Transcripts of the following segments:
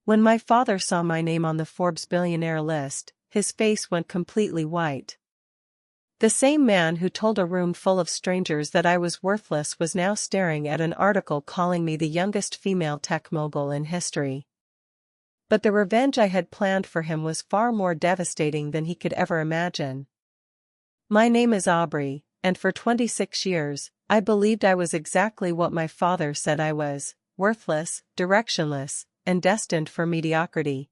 When my father saw my name on the Forbes Billionaire list, his face went completely white. The same man who told a room full of strangers that I was worthless was now staring at an article calling me the youngest female tech mogul in history. But the revenge I had planned for him was far more devastating than he could ever imagine. My name is Aubrey, and for 26 years, I believed I was exactly what my father said I was: worthless, directionless, and destined for mediocrity.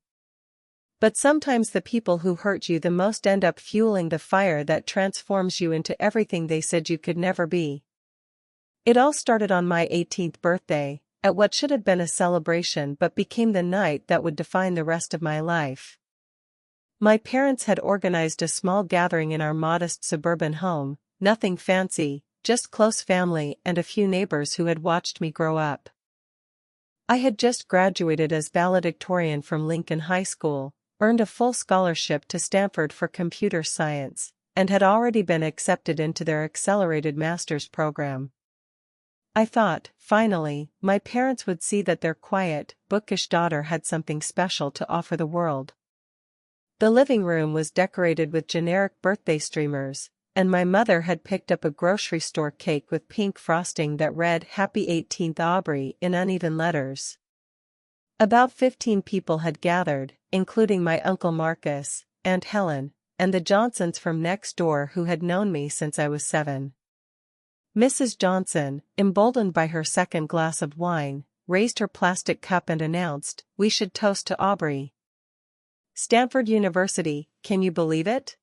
But sometimes the people who hurt you the most end up fueling the fire that transforms you into everything they said you could never be. It all started on my 18th birthday, at what should have been a celebration but became the night that would define the rest of my life. My parents had organized a small gathering in our modest suburban home, nothing fancy, just close family and a few neighbors who had watched me grow up. I had just graduated as valedictorian from Lincoln High School, earned a full scholarship to Stanford for computer science, and had already been accepted into their accelerated master's program. I thought, finally, my parents would see that their quiet, bookish daughter had something special to offer the world. The living room was decorated with generic birthday streamers, and my mother had picked up a grocery store cake with pink frosting that read "Happy 18th Aubrey" in uneven letters. About 15 people had gathered, including my Uncle Marcus, Aunt Helen, and the Johnsons from next door who had known me since I was 7. Mrs. Johnson, emboldened by her second glass of wine, raised her plastic cup and announced, "We should toast to Aubrey. Stanford University, can you believe it?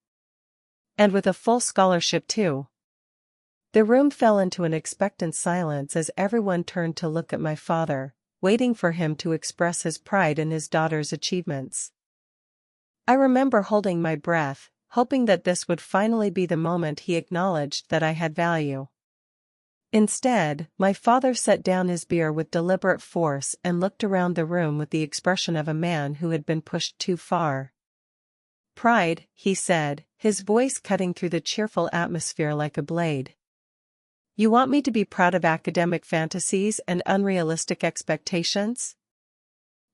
And with a full scholarship too." The room fell into an expectant silence as everyone turned to look at my father, waiting for him to express his pride in his daughter's achievements. I remember holding my breath, hoping that this would finally be the moment he acknowledged that I had value. Instead, my father set down his beer with deliberate force and looked around the room with the expression of a man who had been pushed too far. "Pride," he said, his voice cutting through the cheerful atmosphere like a blade. "You want me to be proud of academic fantasies and unrealistic expectations?"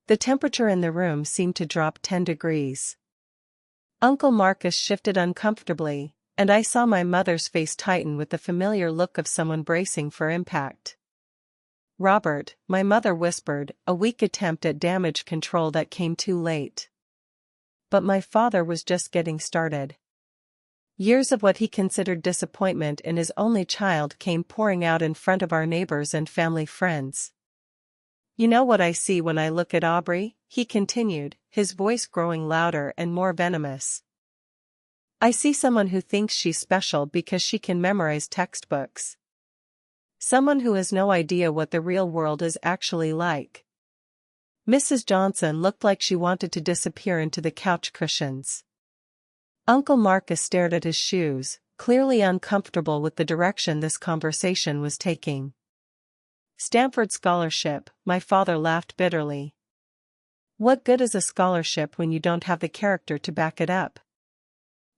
The temperature in the room seemed to drop 10 degrees. Uncle Marcus shifted uncomfortably, and I saw my mother's face tighten with the familiar look of someone bracing for impact. "Robert," my mother whispered, a weak attempt at damage control that came too late. But my father was just getting started. Years of what he considered disappointment in his only child came pouring out in front of our neighbors and family friends. "You know what I see when I look at Aubrey?" he continued, his voice growing louder and more venomous. "I see someone who thinks she's special because she can memorize textbooks. Someone who has no idea what the real world is actually like." Mrs. Johnson looked like she wanted to disappear into the couch cushions. Uncle Marcus stared at his shoes, clearly uncomfortable with the direction this conversation was taking. "Stanford scholarship," my father laughed bitterly. "What good is a scholarship when you don't have the character to back it up?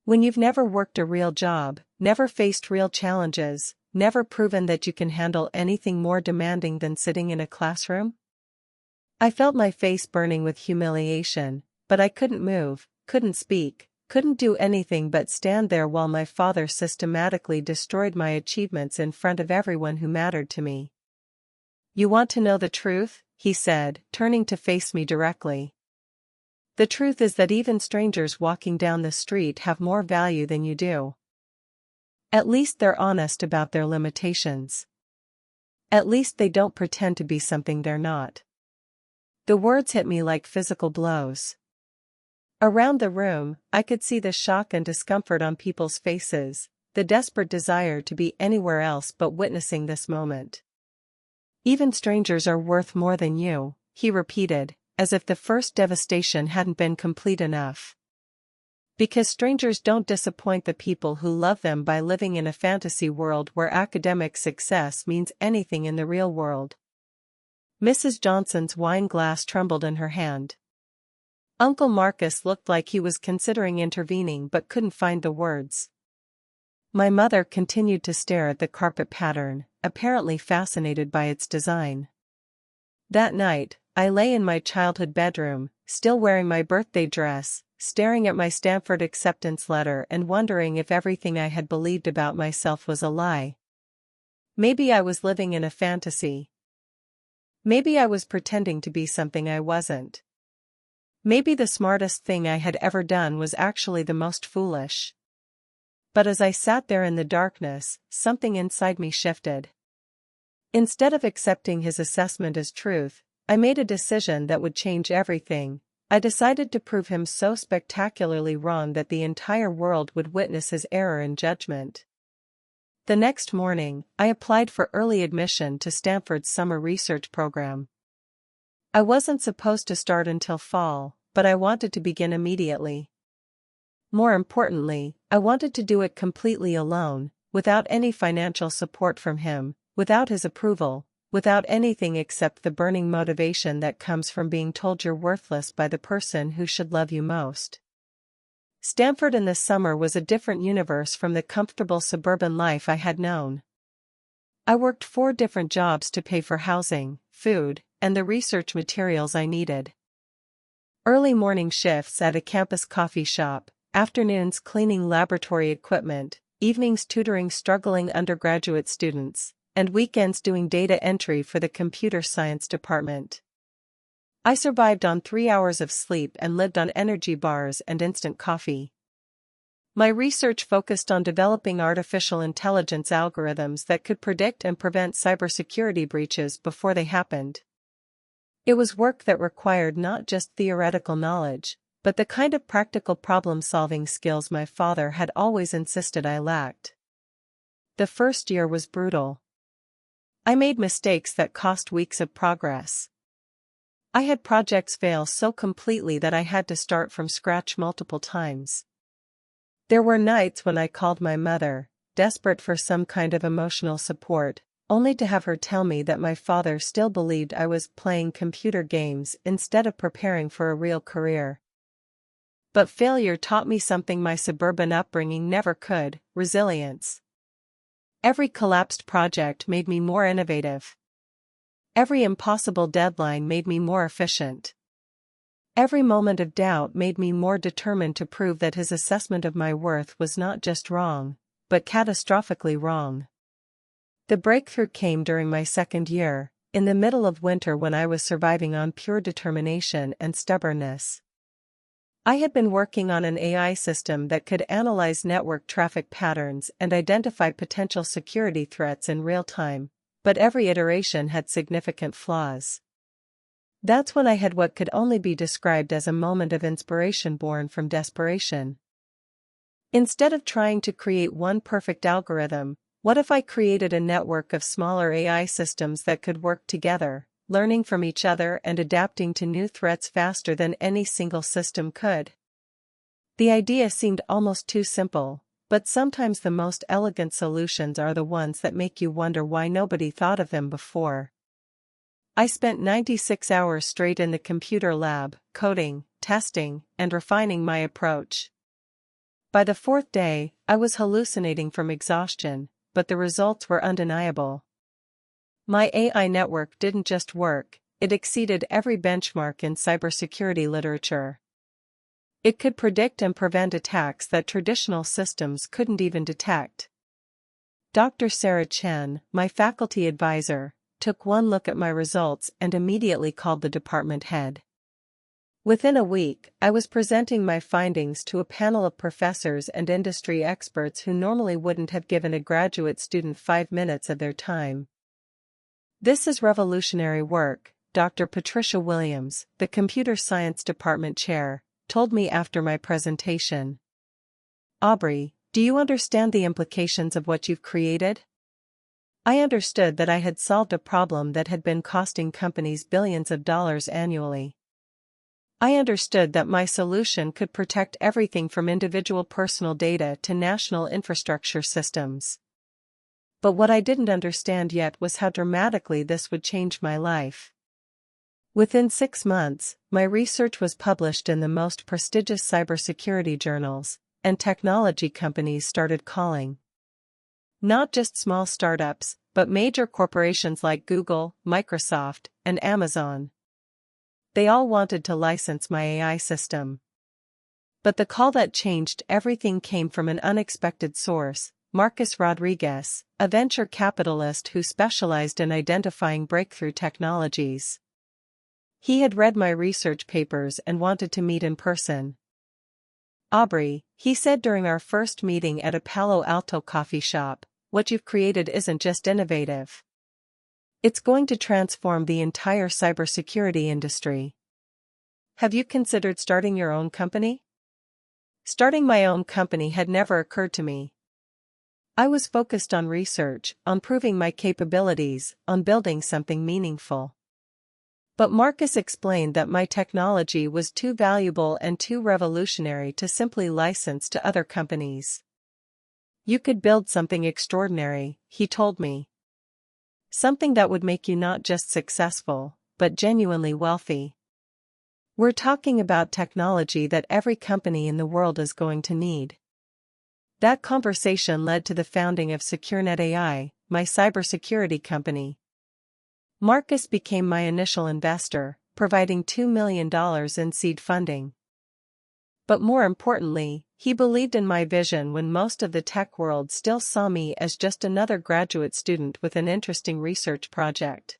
When you've never worked a real job, never faced real challenges, never proven that you can handle anything more demanding than sitting in a classroom?" I felt my face burning with humiliation, but I couldn't move, couldn't speak, couldn't do anything but stand there while my father systematically destroyed my achievements in front of everyone who mattered to me. "You want to know the truth?" he said, turning to face me directly. "The truth is that even strangers walking down the street have more value than you do. At least they're honest about their limitations. At least they don't pretend to be something they're not." The words hit me like physical blows. Around the room, I could see the shock and discomfort on people's faces, the desperate desire to be anywhere else but witnessing this moment. "Even strangers are worth more than you," he repeated, as if the first devastation hadn't been complete enough. "Because strangers don't disappoint the people who love them by living in a fantasy world where academic success means anything in the real world." Mrs. Johnson's wine glass trembled in her hand. Uncle Marcus looked like he was considering intervening but couldn't find the words. My mother continued to stare at the carpet pattern, apparently fascinated by its design. That night, I lay in my childhood bedroom, still wearing my birthday dress, staring at my Stanford acceptance letter and wondering if everything I had believed about myself was a lie. Maybe I was living in a fantasy. Maybe I was pretending to be something I wasn't. Maybe the smartest thing I had ever done was actually the most foolish. But as I sat there in the darkness, something inside me shifted. Instead of accepting his assessment as truth, I made a decision that would change everything. I decided to prove him so spectacularly wrong that the entire world would witness his error in judgment. The next morning, I applied for early admission to Stanford's summer research program. I wasn't supposed to start until fall, but I wanted to begin immediately. More importantly, I wanted to do it completely alone, without any financial support from him, without his approval, without anything except the burning motivation that comes from being told you're worthless by the person who should love you most. Stanford in the summer was a different universe from the comfortable suburban life I had known. I worked 4 different jobs to pay for housing, food, and the research materials I needed. Early morning shifts at a campus coffee shop, afternoons cleaning laboratory equipment, evenings tutoring struggling undergraduate students, and weekends doing data entry for the computer science department. I survived on 3 hours of sleep and lived on energy bars and instant coffee. My research focused on developing artificial intelligence algorithms that could predict and prevent cybersecurity breaches before they happened. It was work that required not just theoretical knowledge, but the kind of practical problem-solving skills my father had always insisted I lacked. The first year was brutal. I made mistakes that cost weeks of progress. I had projects fail so completely that I had to start from scratch multiple times. There were nights when I called my mother, desperate for some kind of emotional support, only to have her tell me that my father still believed I was playing computer games instead of preparing for a real career. But failure taught me something my suburban upbringing never could: resilience. Every collapsed project made me more innovative. Every impossible deadline made me more efficient. Every moment of doubt made me more determined to prove that his assessment of my worth was not just wrong, but catastrophically wrong. The breakthrough came during my second year, in the middle of winter when I was surviving on pure determination and stubbornness. I had been working on an AI system that could analyze network traffic patterns and identify potential security threats in real time, but every iteration had significant flaws. That's when I had what could only be described as a moment of inspiration born from desperation. Instead of trying to create one perfect algorithm, what if I created a network of smaller AI systems that could work together, learning from each other and adapting to new threats faster than any single system could? The idea seemed almost too simple, but sometimes the most elegant solutions are the ones that make you wonder why nobody thought of them before. I spent 96 hours straight in the computer lab, coding, testing, and refining my approach. By the 4th day, I was hallucinating from exhaustion, but the results were undeniable. My AI network didn't just work, it exceeded every benchmark in cybersecurity literature. It could predict and prevent attacks that traditional systems couldn't even detect. Dr. Sarah Chen, my faculty advisor, took one look at my results and immediately called the department head. Within a week, I was presenting my findings to a panel of professors and industry experts who normally wouldn't have given a graduate student 5 minutes of their time. "This is revolutionary work," Dr. Patricia Williams, the computer science department chair, told me after my presentation. "Aubrey, do you understand the implications of what you've created?" I understood that I had solved a problem that had been costing companies billions of dollars annually. I understood that my solution could protect everything from individual personal data to national infrastructure systems. But what I didn't understand yet was how dramatically this would change my life. Within 6 months, my research was published in the most prestigious cybersecurity journals, and technology companies started calling. Not just small startups, but major corporations like Google, Microsoft, and Amazon. They all wanted to license my AI system. But the call that changed everything came from an unexpected source, Marcus Rodriguez, a venture capitalist who specialized in identifying breakthrough technologies. He had read my research papers and wanted to meet in person. "Aubrey," he said during our first meeting at a Palo Alto coffee shop, "what you've created isn't just innovative. It's going to transform the entire cybersecurity industry. Have you considered starting your own company?" Starting my own company had never occurred to me. I was focused on research, on proving my capabilities, on building something meaningful. But Marcus explained that my technology was too valuable and too revolutionary to simply license to other companies. "You could build something extraordinary," he told me. "Something that would make you not just successful, but genuinely wealthy. We're talking about technology that every company in the world is going to need." That conversation led to the founding of SecureNet AI, my cybersecurity company. Marcus became my initial investor, providing $2 million in seed funding. But more importantly, he believed in my vision when most of the tech world still saw me as just another graduate student with an interesting research project.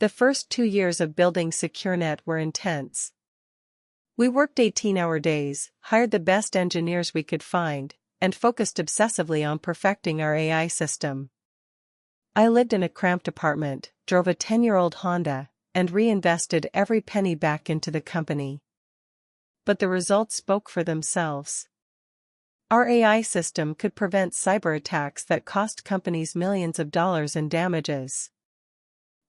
The first 2 years of building SecureNet were intense. We worked 18-hour days, hired the best engineers we could find, and focused obsessively on perfecting our AI system. I lived in a cramped apartment, drove a 10-year-old Honda, and reinvested every penny back into the company. But the results spoke for themselves. Our AI system could prevent cyber attacks that cost companies millions of dollars in damages.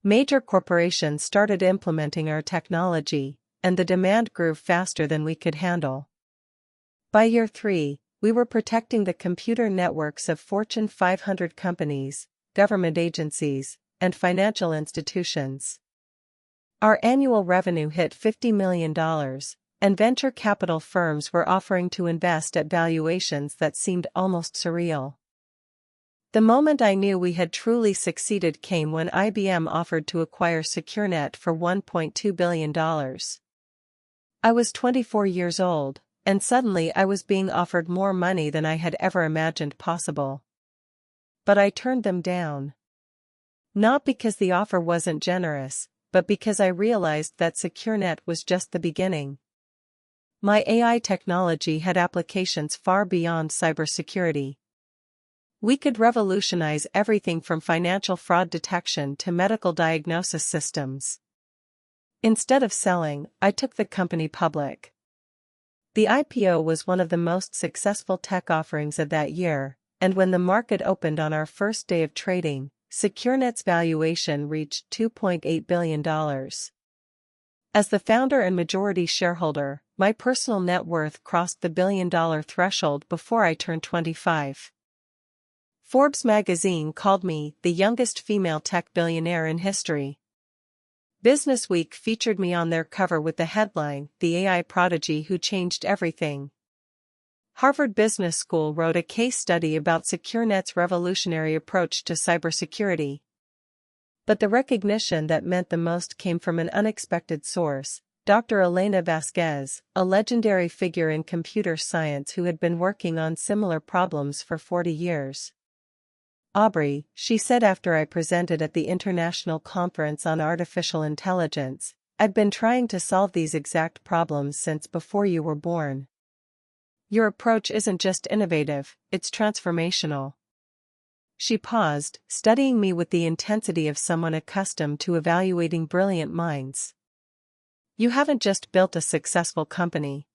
Major corporations started implementing our technology, and the demand grew faster than we could handle. By year 3, we were protecting the computer networks of Fortune 500 companies, government agencies, and financial institutions. Our annual revenue hit $50 million, and venture capital firms were offering to invest at valuations that seemed almost surreal. The moment I knew we had truly succeeded came when IBM offered to acquire SecureNet for $1.2 billion. I was 24 years old, and suddenly I was being offered more money than I had ever imagined possible. But I turned them down. Not because the offer wasn't generous, but because I realized that SecureNet was just the beginning. My AI technology had applications far beyond cybersecurity. We could revolutionize everything from financial fraud detection to medical diagnosis systems. Instead of selling, I took the company public. The IPO was one of the most successful tech offerings of that year, and when the market opened on our first day of trading, SecureNet's valuation reached $2.8 billion. As the founder and majority shareholder, my personal net worth crossed the billion-dollar threshold before I turned 25. Forbes magazine called me the youngest female tech billionaire in history. Businessweek featured me on their cover with the headline, "The AI Prodigy Who Changed Everything." Harvard Business School wrote a case study about SecureNet's revolutionary approach to cybersecurity. But the recognition that meant the most came from an unexpected source, Dr. Elena Vasquez, a legendary figure in computer science who had been working on similar problems for 40 years. "Aubrey," she said after I presented at the International Conference on Artificial Intelligence, "I've been trying to solve these exact problems since before you were born. Your approach isn't just innovative, it's transformational." She paused, studying me with the intensity of someone accustomed to evaluating brilliant minds. "You haven't just built a successful company.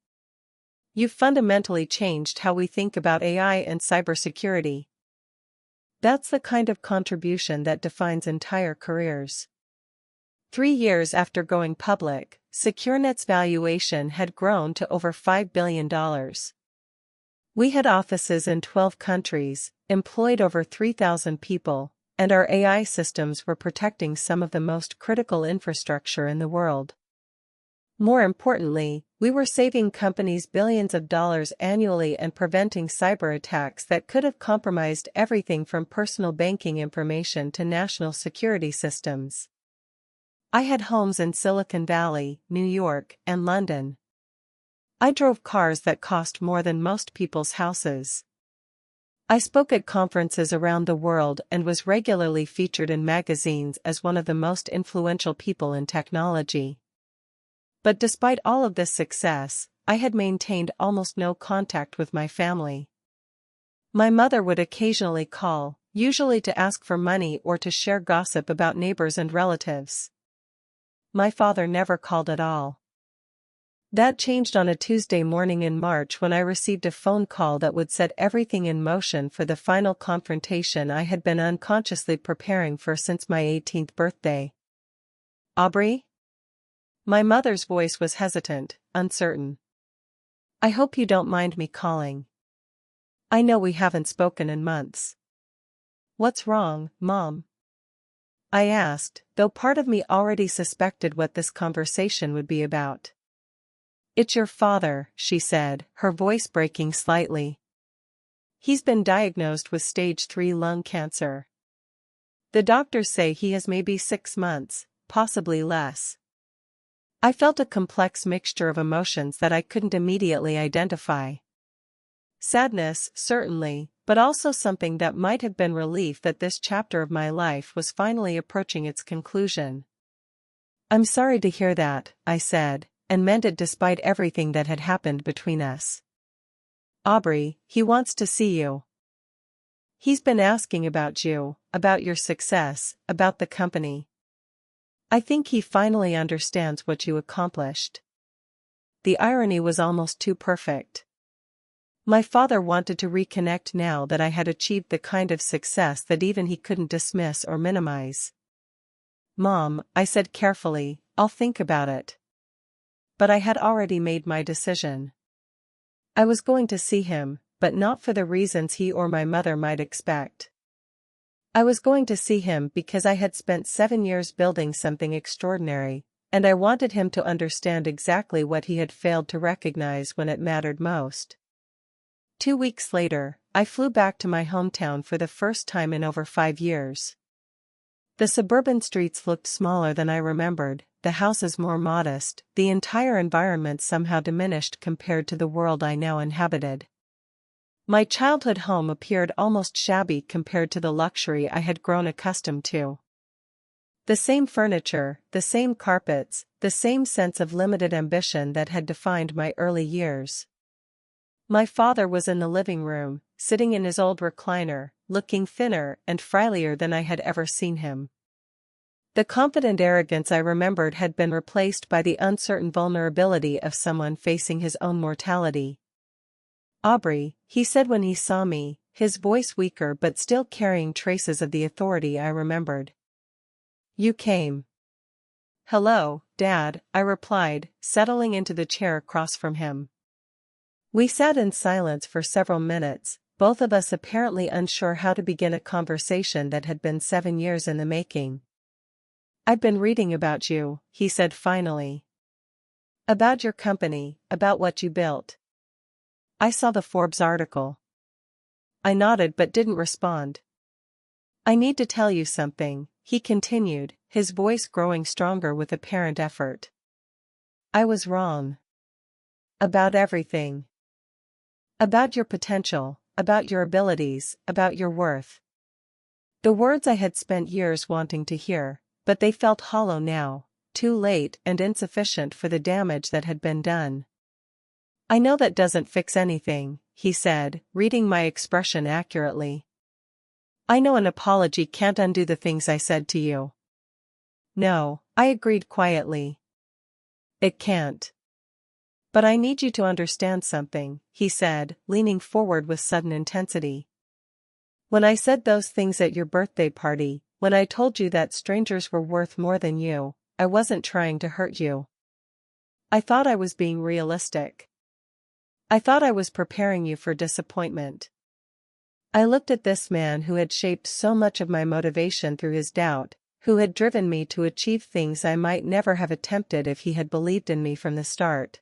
You've fundamentally changed how we think about AI and cybersecurity. That's the kind of contribution that defines entire careers." 3 years after going public, SecureNet's valuation had grown to over $5 billion. We had offices in 12 countries, employed over 3,000 people, and our AI systems were protecting some of the most critical infrastructure in the world. More importantly, We were saving companies billions of dollars annually and preventing cyber attacks that could have compromised everything from personal banking information to national security systems. I had homes in Silicon Valley, New York, and London. I drove cars that cost more than most people's houses. I spoke at conferences around the world and was regularly featured in magazines as one of the most influential people in technology. But despite all of this success, I had maintained almost no contact with my family. My mother would occasionally call, usually to ask for money or to share gossip about neighbors and relatives. My father never called at all. That changed on a Tuesday morning in March when I received a phone call that would set everything in motion for the final confrontation I had been unconsciously preparing for since my 18th birthday. "Aubrey?" My mother's voice was hesitant, uncertain. "I hope you don't mind me calling. I know we haven't spoken in months." "What's wrong, Mom?" I asked, though part of me already suspected what this conversation would be about. "It's your father," she said, her voice breaking slightly. "He's been diagnosed with stage 3 lung cancer. The doctors say he has maybe 6 months, possibly less." I felt a complex mixture of emotions that I couldn't immediately identify. Sadness, certainly, but also something that might have been relief that this chapter of my life was finally approaching its conclusion. "I'm sorry to hear that," I said, and meant it despite everything that had happened between us. "Aubrey, he wants to see you. He's been asking about you, about your success, about the company. I think he finally understands what you accomplished." The irony was almost too perfect. My father wanted to reconnect now that I had achieved the kind of success that even he couldn't dismiss or minimize. "Mom," I said carefully, "I'll think about it." But I had already made my decision. I was going to see him, but not for the reasons he or my mother might expect. I was going to see him because I had spent 7 years building something extraordinary, and I wanted him to understand exactly what he had failed to recognize when it mattered most. 2 weeks later, I flew back to my hometown for the first time in over 5 years. The suburban streets looked smaller than I remembered, the houses more modest, the entire environment somehow diminished compared to the world I now inhabited. My childhood home appeared almost shabby compared to the luxury I had grown accustomed to. The same furniture, the same carpets, the same sense of limited ambition that had defined my early years. My father was in the living room, sitting in his old recliner, looking thinner and frilier than I had ever seen him. The confident arrogance I remembered had been replaced by the uncertain vulnerability of someone facing his own mortality. "Aubrey," he said when he saw me, his voice weaker but still carrying traces of the authority I remembered. "You came." "Hello, Dad," I replied, settling into the chair across from him. We sat in silence for several minutes, both of us apparently unsure how to begin a conversation that had been 7 years in the making. "I've been reading about you," he said finally. "About your company, about what you built. I saw the Forbes article." I nodded but didn't respond. "I need to tell you something," he continued, his voice growing stronger with apparent effort. "I was wrong. About everything. About your potential, about your abilities, about your worth." The words I had spent years wanting to hear, but they felt hollow now, too late and insufficient for the damage that had been done. "I know that doesn't fix anything," he said, reading my expression accurately. "I know an apology can't undo the things I said to you." "No," I agreed quietly. "It can't. But I need you to understand something," he said, leaning forward with sudden intensity. "When I said those things at your birthday party, when I told you that strangers were worth more than you, I wasn't trying to hurt you. I thought I was being realistic. I thought I was preparing you for disappointment." I looked at this man who had shaped so much of my motivation through his doubt, who had driven me to achieve things I might never have attempted if he had believed in me from the start.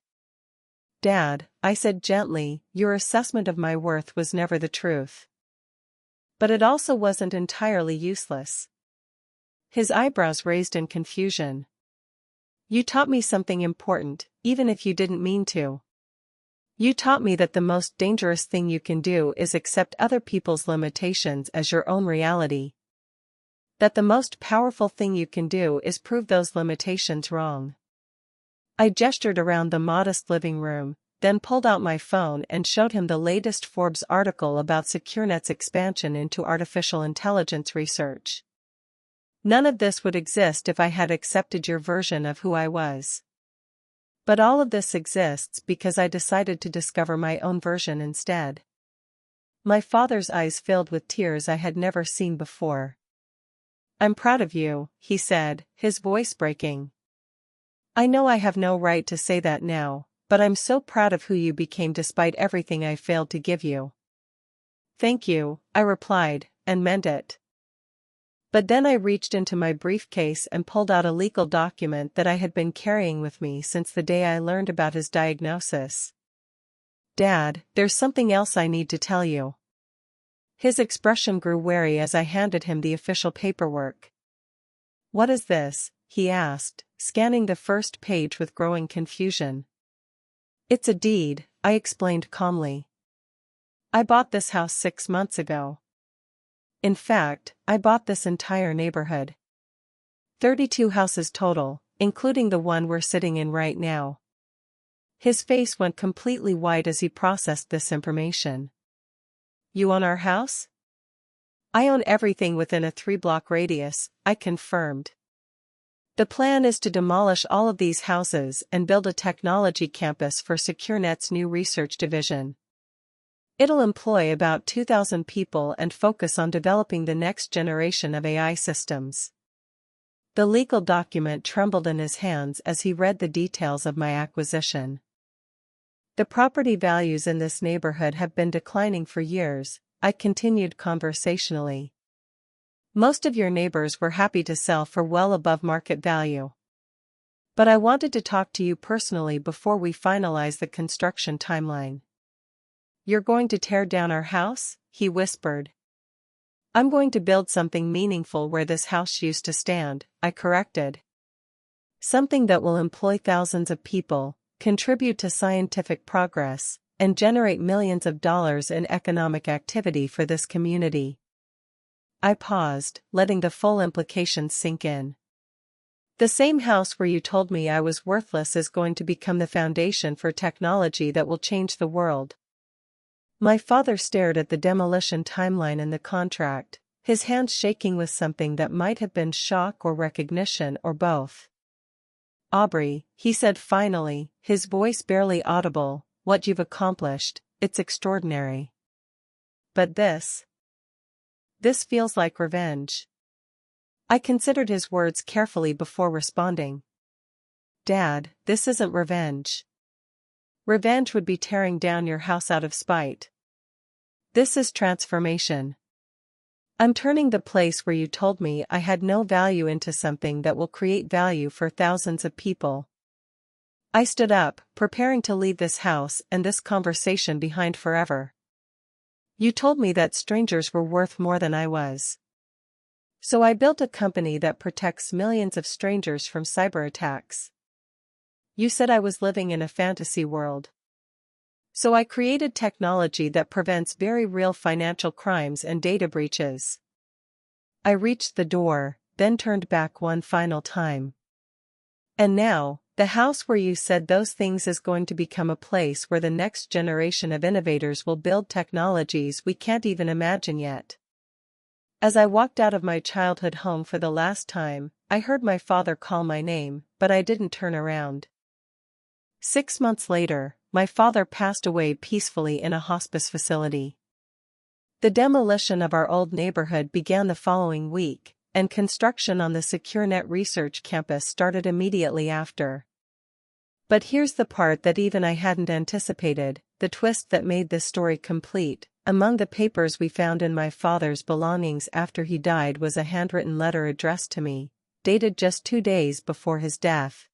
Dad, I said gently, your assessment of my worth was never the truth. But it also wasn't entirely useless. His eyebrows raised in confusion. You taught me something important, even if you didn't mean to. You taught me that the most dangerous thing you can do is accept other people's limitations as your own reality. That the most powerful thing you can do is prove those limitations wrong. I gestured around the modest living room, then pulled out my phone and showed him the latest Forbes article about SecureNet's expansion into artificial intelligence research. None of this would exist if I had accepted your version of who I was. But all of this exists because I decided to discover my own version instead. My father's eyes filled with tears I had never seen before. I'm proud of you, he said, his voice breaking. I know I have no right to say that now, but I'm so proud of who you became despite everything I failed to give you. Thank you, I replied, and meant it. But then I reached into my briefcase and pulled out a legal document that I had been carrying with me since the day I learned about his diagnosis. Dad, there's something else I need to tell you. His expression grew wary as I handed him the official paperwork. What is this? He asked, scanning the first page with growing confusion. It's a deed, I explained calmly. I bought this house 6 months ago. In fact, I bought this entire neighborhood. 32 houses total, including the one we're sitting in right now. His face went completely white as he processed this information. You own our house? I own everything within a 3-block radius, I confirmed. The plan is to demolish all of these houses and build a technology campus for SecureNet's new research division. It'll employ about 2,000 people and focus on developing the next generation of AI systems. The legal document trembled in his hands as he read the details of my acquisition. The property values in this neighborhood have been declining for years, I continued conversationally. Most of your neighbors were happy to sell for well above market value. But I wanted to talk to you personally before we finalize the construction timeline. You're going to tear down our house? He whispered. I'm going to build something meaningful where this house used to stand, I corrected. Something that will employ thousands of people, contribute to scientific progress, and generate millions of dollars in economic activity for this community. I paused, letting the full implications sink in. The same house where you told me I was worthless is going to become the foundation for technology that will change the world. My father stared at the demolition timeline in the contract, his hands shaking with something that might have been shock or recognition or both. Aubrey, he said finally, his voice barely audible, what you've accomplished, it's extraordinary. But this feels like revenge. I considered his words carefully before responding. Dad, this isn't revenge. Revenge would be tearing down your house out of spite. This is transformation. I'm turning the place where you told me I had no value into something that will create value for thousands of people. I stood up, preparing to leave this house and this conversation behind forever. You told me that strangers were worth more than I was. So I built a company that protects millions of strangers from cyber attacks. You said I was living in a fantasy world. So I created technology that prevents very real financial crimes and data breaches. I reached the door, then turned back one final time. And now, the house where you said those things is going to become a place where the next generation of innovators will build technologies we can't even imagine yet. As I walked out of my childhood home for the last time, I heard my father call my name, but I didn't turn around. 6 months later, my father passed away peacefully in a hospice facility. The demolition of our old neighborhood began the following week, and construction on the SecureNet research campus started immediately after. But here's the part that even I hadn't anticipated, the twist that made this story complete. Among the papers we found in my father's belongings after he died was a handwritten letter addressed to me, dated just 2 days before his death.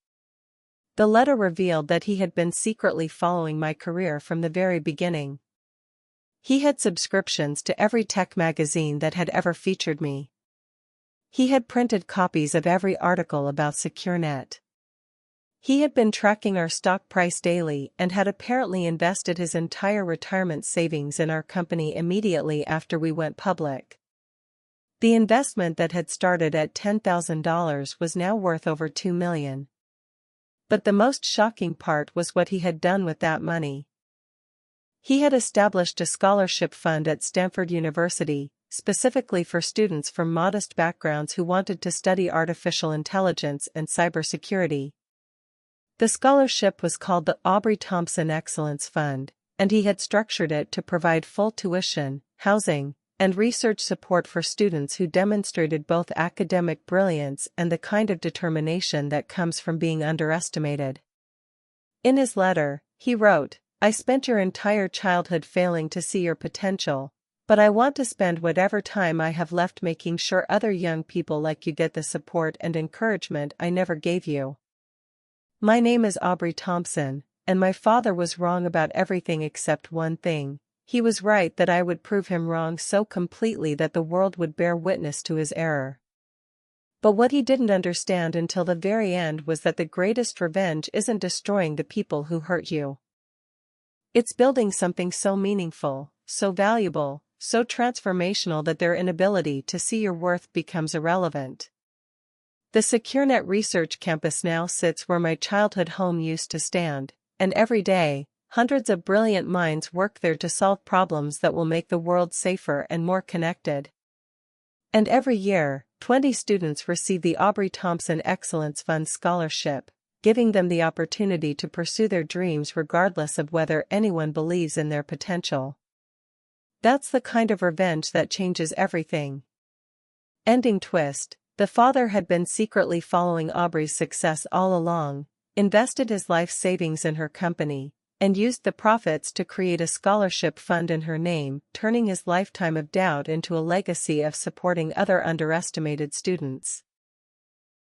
The letter revealed that he had been secretly following my career from the very beginning. He had subscriptions to every tech magazine that had ever featured me. He had printed copies of every article about SecureNet. He had been tracking our stock price daily and had apparently invested his entire retirement savings in our company immediately after we went public. The investment that had started at $10,000 was now worth over $2 million. But the most shocking part was what he had done with that money. He had established a scholarship fund at Stanford University, specifically for students from modest backgrounds who wanted to study artificial intelligence and cybersecurity. The scholarship was called the Aubrey Thompson Excellence Fund, and he had structured it to provide full tuition, housing, and research support for students who demonstrated both academic brilliance and the kind of determination that comes from being underestimated. In his letter, he wrote, "I spent your entire childhood failing to see your potential, but I want to spend whatever time I have left making sure other young people like you get the support and encouragement I never gave you. My name is Aubrey Thompson, and my father was wrong about everything except one thing. He was right that I would prove him wrong so completely that the world would bear witness to his error. But what he didn't understand until the very end was that the greatest revenge isn't destroying the people who hurt you. It's building something so meaningful, so valuable, so transformational that their inability to see your worth becomes irrelevant." The SecureNet Research Campus now sits where my childhood home used to stand, and every day, hundreds of brilliant minds work there to solve problems that will make the world safer and more connected. And every year, 20 students receive the Aubrey Thompson Excellence Fund scholarship, giving them the opportunity to pursue their dreams regardless of whether anyone believes in their potential. That's the kind of revenge that changes everything. Ending twist: the father had been secretly following Aubrey's success all along, invested his life savings in her company, and used the profits to create a scholarship fund in her name, turning his lifetime of doubt into a legacy of supporting other underestimated students.